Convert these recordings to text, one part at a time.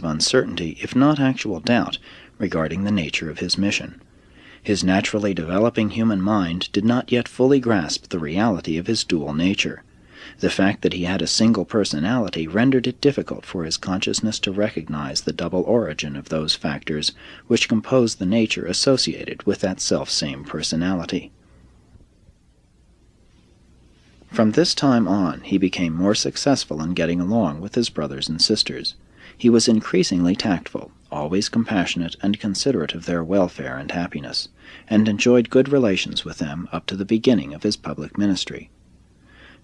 of uncertainty, if not actual doubt, regarding the nature of his mission. His naturally developing human mind did not yet fully grasp the reality of his dual nature. The fact that he had a single personality rendered it difficult for his consciousness to recognize the double origin of those factors which compose the nature associated with that self-same personality. From this time on, he became more successful in getting along with his brothers and sisters. He was increasingly tactful, always compassionate and considerate of their welfare and happiness, and enjoyed good relations with them up to the beginning of his public ministry.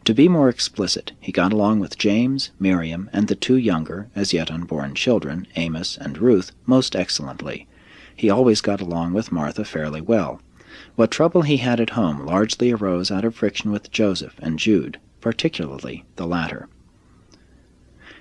To be more explicit, he got along with James, Miriam, and the two younger, as yet unborn children, Amos and Ruth, most excellently. He always got along with Martha fairly well. What trouble he had at home largely arose out of friction with Joseph and Jude, particularly the latter.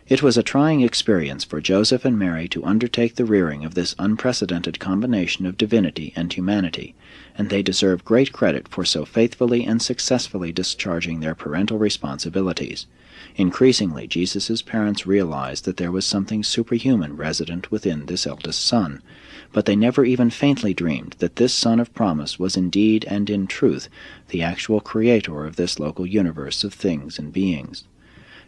It was a trying experience for Joseph and Mary to undertake the rearing of this unprecedented combination of divinity and humanity, and they deserve great credit for so faithfully and successfully discharging their parental responsibilities. Increasingly, Jesus' parents realized that there was something superhuman resident within this eldest son, but they never even faintly dreamed that this son of promise was indeed and in truth the actual creator of this local universe of things and beings.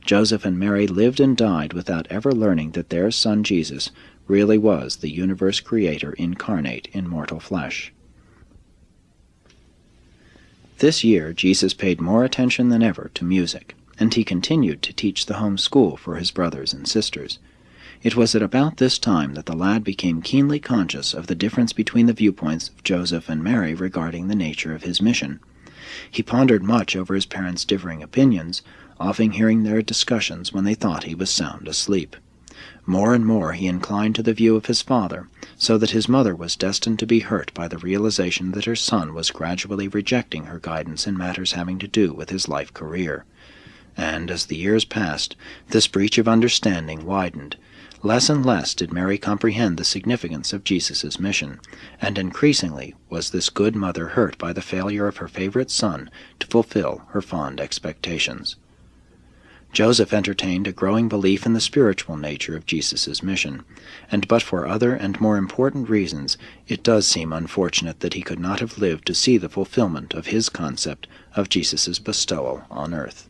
Joseph and Mary lived and died without ever learning that their son Jesus really was the universe creator incarnate in mortal flesh. This year Jesus paid more attention than ever to music, and he continued to teach the home school for his brothers and sisters. It was at about this time that the lad became keenly conscious of the difference between the viewpoints of Joseph and Mary regarding the nature of his mission. He pondered much over his parents' differing opinions, often hearing their discussions when they thought he was sound asleep. More and more he inclined to the view of his father, so that his mother was destined to be hurt by the realization that her son was gradually rejecting her guidance in matters having to do with his life career. And as the years passed, this breach of understanding widened. Less and less did Mary comprehend the significance of Jesus' mission, and increasingly was this good mother hurt by the failure of her favorite son to fulfill her fond expectations. Joseph entertained a growing belief in the spiritual nature of Jesus' mission, and but for other and more important reasons, it does seem unfortunate that he could not have lived to see the fulfillment of his concept of Jesus' bestowal on earth.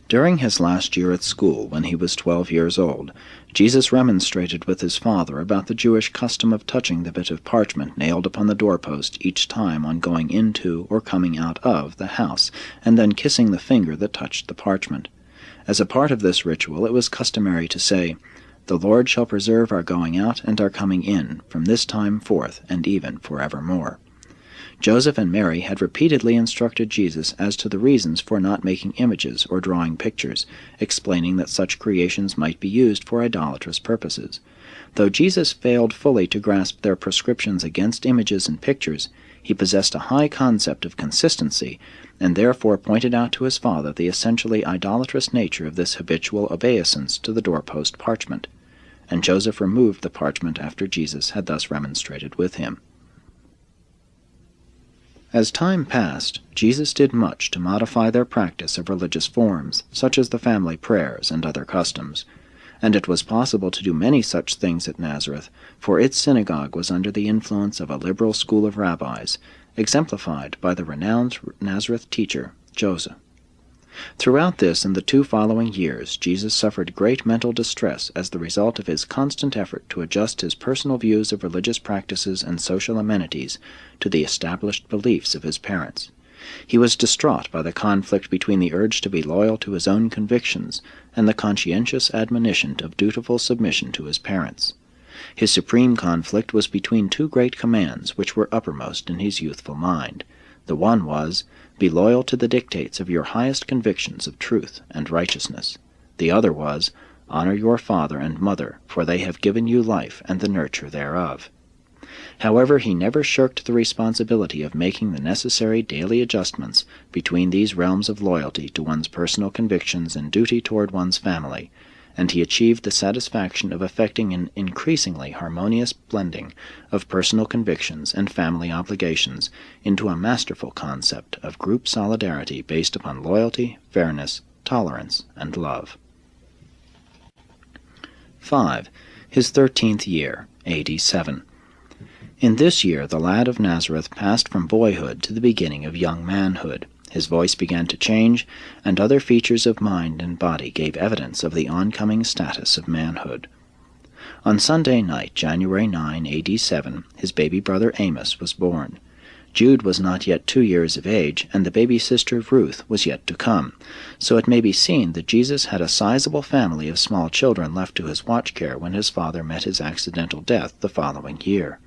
During his last year at school, when he was 12 years old, Jesus remonstrated with his father about the Jewish custom of touching the bit of parchment nailed upon the doorpost each time on going into or coming out of the house, and then kissing the finger that touched the parchment. As a part of this ritual, it was customary to say, "The Lord shall preserve our going out and our coming in, from this time forth and even forevermore." Joseph and Mary had repeatedly instructed Jesus as to the reasons for not making images or drawing pictures, explaining that such creations might be used for idolatrous purposes. Though Jesus failed fully to grasp their prescriptions against images and pictures, he possessed a high concept of consistency, and therefore pointed out to his father the essentially idolatrous nature of this habitual obeisance to the doorpost parchment. And Joseph removed the parchment after Jesus had thus remonstrated with him. As time passed, Jesus did much to modify their practice of religious forms, such as the family prayers and other customs. And it was possible to do many such things at Nazareth, for its synagogue was under the influence of a liberal school of rabbis, exemplified by the renowned Nazareth teacher, Joseph. Throughout this and the 2 following years, Jesus suffered great mental distress as the result of his constant effort to adjust his personal views of religious practices and social amenities to the established beliefs of his parents. He was distraught by the conflict between the urge to be loyal to his own convictions and the conscientious admonition of dutiful submission to his parents. His supreme conflict was between 2 great commands which were uppermost in his youthful mind. The one was, "Be loyal to the dictates of your highest convictions of truth and righteousness." The other was, "Honor your father and mother, for they have given you life and the nurture thereof." However, he never shirked the responsibility of making the necessary daily adjustments between these realms of loyalty to one's personal convictions and duty toward one's family, and he achieved the satisfaction of effecting an increasingly harmonious blending of personal convictions and family obligations into a masterful concept of group solidarity based upon loyalty, fairness, tolerance, and love. 5. His 13th year, A.D. 7. In this year the lad of Nazareth passed from boyhood to the beginning of young manhood. His voice began to change, and other features of mind and body gave evidence of the oncoming status of manhood. On Sunday night, January 9, A.D. 7, his baby brother Amos was born. Jude was not yet 2 years of age, and the baby sister of Ruth was yet to come, so it may be seen that Jesus had a sizable family of small children left to his watch care when his father met his accidental death the following year.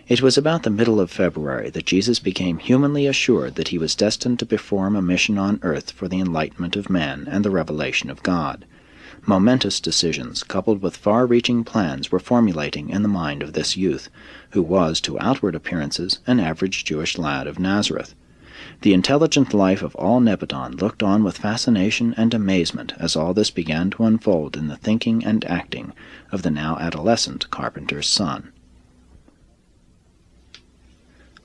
It was about the middle of February that Jesus became humanly assured that he was destined to perform a mission on earth for the enlightenment of man and the revelation of God. Momentous decisions, coupled with far-reaching plans, were formulating in the mind of this youth, who was, to outward appearances, an average Jewish lad of Nazareth. The intelligent life of all Nebadon looked on with fascination and amazement as all this began to unfold in the thinking and acting of the now adolescent carpenter's son.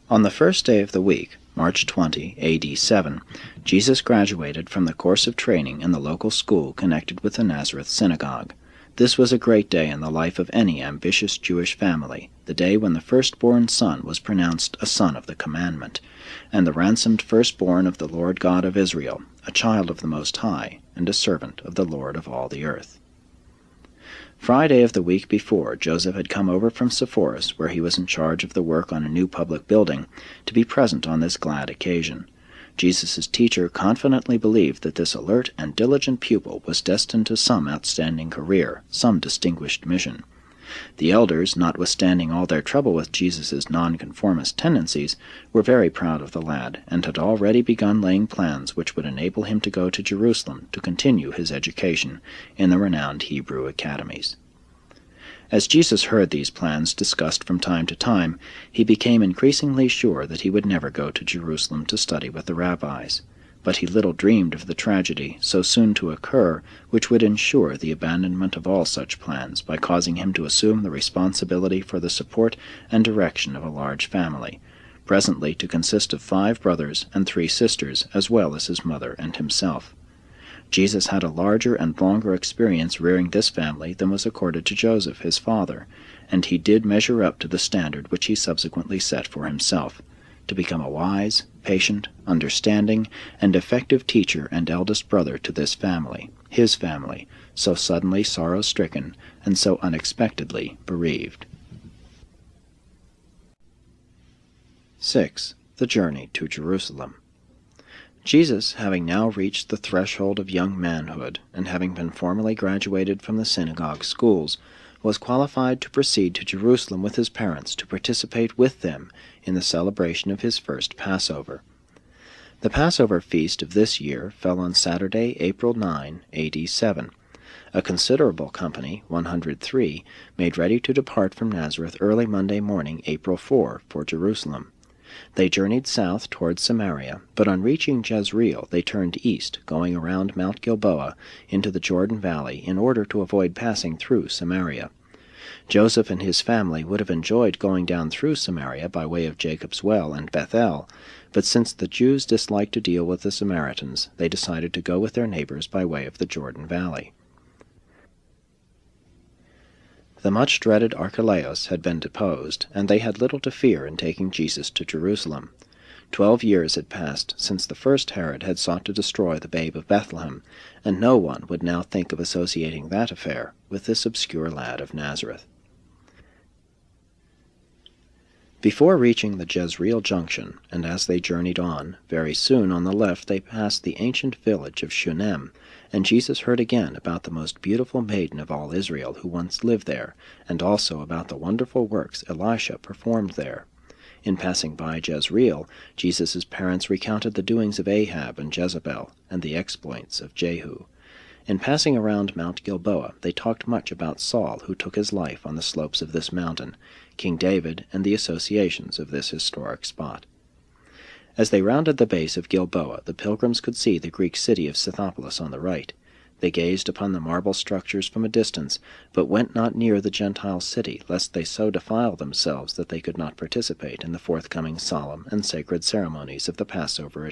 On the first day of the week, March 20, A.D. 7, Jesus graduated from the course of training in the local school connected with the Nazareth synagogue. This was a great day in the life of any ambitious Jewish family, the day when the firstborn son was pronounced a son of the commandment, and the ransomed firstborn of the Lord God of Israel, a child of the Most High, and a servant of the Lord of all the earth. Friday of the week before, Joseph had come over from Sepphoris, where he was in charge of the work on a new public building, to be present on this glad occasion. Jesus' teacher confidently believed that this alert and diligent pupil was destined to some outstanding career, some distinguished mission. The elders, notwithstanding all their trouble with Jesus' nonconformist tendencies, were very proud of the lad, and had already begun laying plans which would enable him to go to Jerusalem to continue his education in the renowned Hebrew academies. As Jesus heard these plans discussed from time to time, he became increasingly sure that he would never go to Jerusalem to study with the rabbis. But he little dreamed of the tragedy so soon to occur which would ensure the abandonment of all such plans by causing him to assume the responsibility for the support and direction of a large family, presently to consist of 5 brothers and 3 sisters, as well as his mother and himself. Jesus had a larger and longer experience rearing this family than was accorded to Joseph, his father, and he did measure up to the standard which he subsequently set for himself, to become a wise, patient, understanding, and effective teacher and eldest brother to this family, his family, so suddenly sorrow-stricken and so unexpectedly bereaved. 6. The journey to Jerusalem. Jesus, having now reached the threshold of young manhood, and having been formally graduated from the synagogue schools, was qualified to proceed to Jerusalem with his parents to participate with them in the celebration of his first Passover. The Passover feast of this year fell on Saturday, April 9, A.D. 7. A considerable company, 103, made ready to depart from Nazareth early Monday morning, April 4, for Jerusalem. They journeyed south toward Samaria, but on reaching Jezreel they turned east, going around Mount Gilboa into the Jordan Valley in order to avoid passing through Samaria. Joseph and his family would have enjoyed going down through Samaria by way of Jacob's Well and Bethel, but since the Jews disliked to deal with the Samaritans, they decided to go with their neighbors by way of the Jordan Valley. The much-dreaded Archelaus had been deposed, and they had little to fear in taking Jesus to Jerusalem. 12 years had passed since the first Herod had sought to destroy the babe of Bethlehem, and no one would now think of associating that affair with this obscure lad of Nazareth. Before reaching the Jezreel junction, and as they journeyed on, very soon on the left they passed the ancient village of Shunem, and Jesus heard again about the most beautiful maiden of all Israel who once lived there, and also about the wonderful works Elisha performed there. In passing by Jezreel, Jesus' parents recounted the doings of Ahab and Jezebel, and the exploits of Jehu. In passing around Mount Gilboa, they talked much about Saul, who took his life on the slopes of this mountain, King David, and the associations of this historic spot. As they rounded the base of Gilboa, the pilgrims could see the Greek city of Scythopolis on the right. They gazed upon the marble structures from a distance, but went not near the Gentile city, lest they so defile themselves that they could not participate in the forthcoming solemn and sacred ceremonies of the Passover at